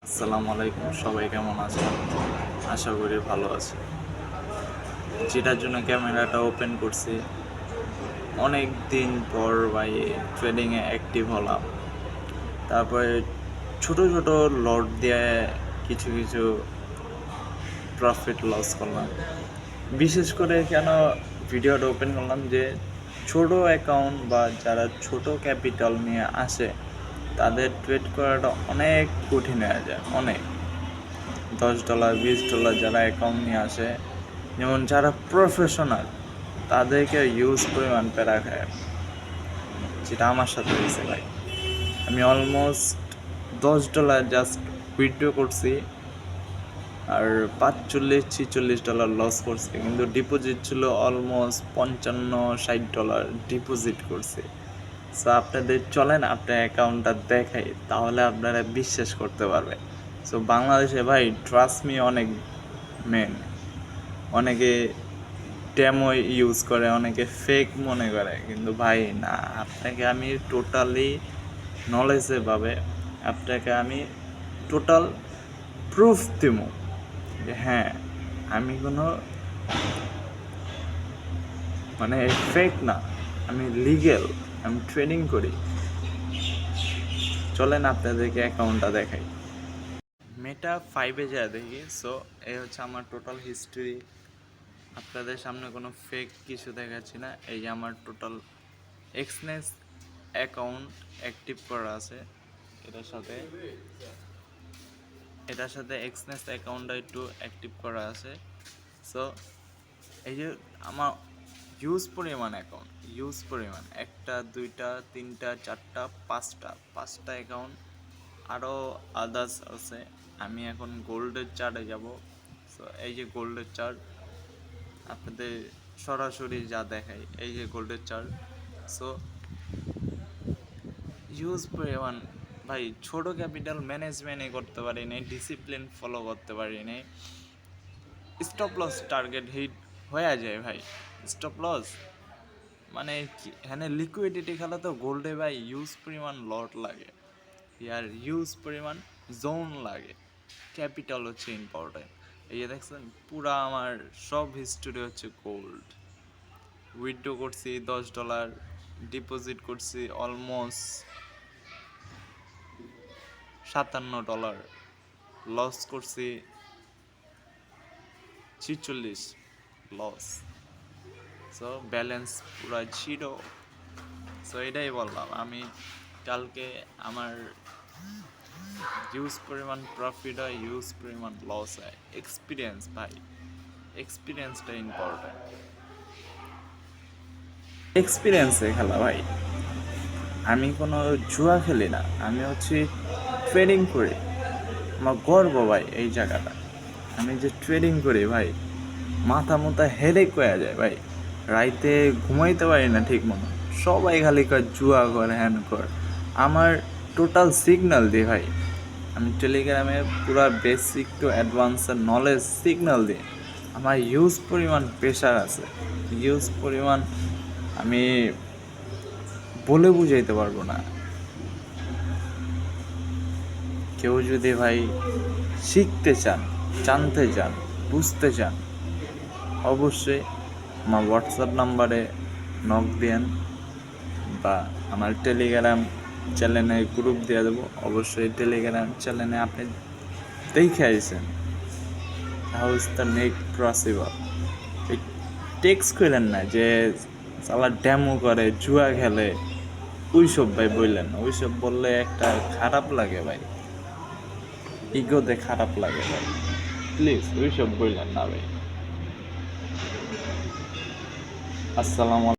আসসালামু আলাইকুম, সবাই কেমন আছেন? আশা করি ভালো আছে। যেটার জন্য ক্যামেরাটা ওপেন করছি, অনেক দিন পর ভাই ট্রেডিংয়ে অ্যাক্টিভ হলাম। তারপরে ছোট ছোট লট দিয়ে কিছু কিছু প্রফিট লস করলাম। বিশেষ করে কেন ভিডিওটা ওপেন করলাম যে ছোট অ্যাকাউন্ট বা যারা ছোট ক্যাপিটাল নিয়ে আসে তাদের ট্রেড করাটা অনেক কঠিন হয়ে যায়। অনেক $10 $20 যারা অ্যাকাউন্ট নিয়ে আসে, যেমন যারা প্রফেশনাল তাদেরকে ইউজ পরিমাণ প্যারা খায়, যেটা আমার সাথে হয়েছে ভাই। আমি অলমোস্ট $10 জাস্ট উইথড্র করছি আর $45-46 লস করছি, কিন্তু ডিপোজিট ছিল অলমোস্ট $55-60 ডিপোজিট করছি। সো আপনাদের চলেন আপনার অ্যাকাউন্টটা দেখাই, তাহলে আপনারা বিশ্বাস করতে পারবেন। সো বাংলাদেশে ভাই ট্রাস্ট মি অনেক মেন, অনেকে ডেমো ইউজ করে, অনেকে ফেক মনে করে, কিন্তু ভাই না, আপনাকে আমি টোটালি নলেজে পাবে, আপনাকে আমি টোটাল প্রুফ দিব যে হ্যাঁ আমি কোনো ফেক না, আমি লিগেল, আমি ট্রেডিং করি। চলেন আপনাদেরকে অ্যাকাউন্টটা দেখাই। মেটা 5-এ যায় দেখি। সো এই হচ্ছে আমার টোটাল হিস্ট্রি। আপনাদের সামনে কোনো ফেক কিছু দেখাচ্ছি না। এই যে আমার টোটাল এক্সনেস অ্যাকাউন্ট অ্যাক্টিভ করা আছে। এটার সাথে এক্সনেস অ্যাকাউন্টটা একটু অ্যাক্টিভ করা আছে। সো এই যে আমার ইউজ পরিমাণ 1টা 2টা 3টা 4টা 5টা অ্যাকাউন্ট, আরও আদার্স আছে। আমি এখন গোল্ডের চার্টে যাব। সো এই যে গোল্ডের চার্ট আপনাদের সরাসরি যা দেখাই, এই যে গোল্ডের চার্ট। সো ইউজ পরিমাণ ভাই, ছোট ক্যাপিটাল ম্যানেজমেন্টই করতে পারি নাই, ডিসিপ্লিন ফলো করতে পারি নাই। স্টপ লস টার্গেট হিট হয়ে যায় ভাই। স্টপ লস লিকুইডিটি খেলা তো গোল্ডে ভাই ইউজ পরিমাণ লট লাগে, ইয়ার ইউজ পরিমাণ জোন লাগে, ক্যাপিটাল হচ্ছে ইম্পর্টেন্ট। এই যে দেখছেন পুরা আমার সব হিস্টোরি হচ্ছে গোল্ড। উইথড্র করছি $10, ডিপোজিট করছি অলমোস্ট $57, লস করছি 46 লস। সো ব্যালেন্স পুরা জিরো। সো এটাই বললাম, আমি কালকে আমার ইউজ পরিমাণ প্রফিট হয়, ইউজ পরিমাণ লস হয়। এক্সপিরিয়েন্স ভাই, এক্সপিরিয়েন্সটা ইম্পর্টেন্ট। এক্সপিরিয়েন্সে খেলা ভাই, আমি কোনো জুয়া খেলি না, আমি হচ্ছে ট্রেডিং করি। আমার গর্ব ভাই এই জায়গাটা, আমি যে ট্রেডিং করি ভাই, মাথা মুথা হেডেক হয়ে যায় ভাই, রাইতে ঘুমাইতে পারি না ঠিক মতো। সবাই খালি কর জুয়া কর, হ্যান কর। আমার টোটাল সিগন্যাল দিই ভাই, আমি টেলিগ্রামে পুরো বেসিক টু অ্যাডভান্সের নলেজ সিগন্যাল দিই। আমার হিউজ পরিমাণ প্রেশার আছে, হিউজ পরিমাণ, আমি বলে বুঝাইতে পারবো না। কেউ যদি ভাই শিখতে চান, জানতে চান, বুঝতে চান, অবশ্যই আমার হোয়াটসঅ্যাপ নাম্বারে নক দেন বা আমার টেলিগ্রাম চ্যানেলে গ্রুপ দিয়ে দেবো। অবশ্যই টেলিগ্রাম চ্যানেলে আপনি দেখে আইসেন how is the next possible. এই টেক্সট করেন না যে সালা ডেমো করে, জুয়া খেলে, ওইসব ভাই বললেন। ওইসব বললে একটা খারাপ লাগে ভাই, ইগোতে খারাপ লাগে ভাই। প্লিজ ওইসব বললেন না ভাই। আসসালামু